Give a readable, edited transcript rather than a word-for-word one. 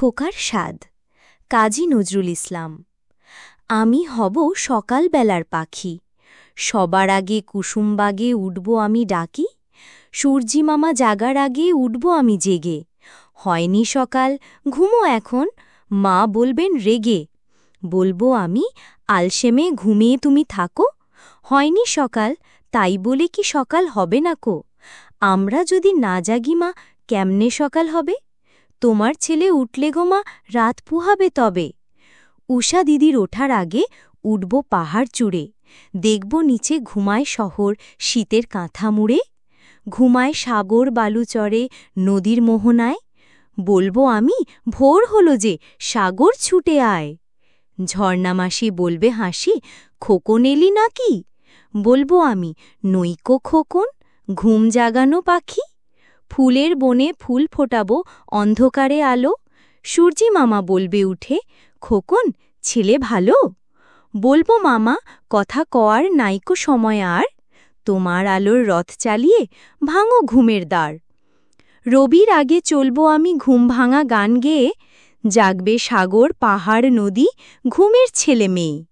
খোকার স্বাদ কাজী নজরুল ইসলাম। আমি হব সকালবেলার পাখি, সবার আগে কুসুমবাগে উঠব আমি ডাকি। সূর্যি মামা জাগার আগে উঠব আমি জেগে। হয়নি সকাল, ঘুমো এখন, মা বলবেন রেগে। বলবো আমি, আলসেমে ঘুমিয়ে তুমি থাকো। হয়নি সকাল, তাই বলে কি সকাল হবে না কো? আমরা যদি না জাগি মা, কেমনে সকাল হবে? তোমার ছেলে উঠলে গো মা, রাত পুহাবে তবে। ঊষা দিদির ওঠার আগে উঠব পাহাড় চূড়ে, দেখব নিচে ঘুমায় শহর শীতের কাঁথা মুড়ে। ঘুমায় সাগর বালুচরে নদীর মোহনায়। বলবো আমি, ভোর হলো যে, সাগর ছুটে আয়। ঝর্ণা মাসি বলবে হাসি, খোকন এলি নাকি? বলবো আমি, নইকো খোকন, ঘুম জাগানো পাখি। ফুলের বনে ফুল ফোটাবো অন্ধকারে আলো। সূর্যি মামা বলবে উঠে, খোকন ছেলে ভালো? বলবো মামা, কথা কওয়ার নাইকো সময় আর। তোমার আলোর রথ চালিয়ে ভাঙো ঘুমের দ্বার। রবির আগে চলবো আমি ঘুম ভাঙা গান গেয়ে, জাগবে সাগর পাহাড় নদী ঘুমের ছেলে মেয়ে।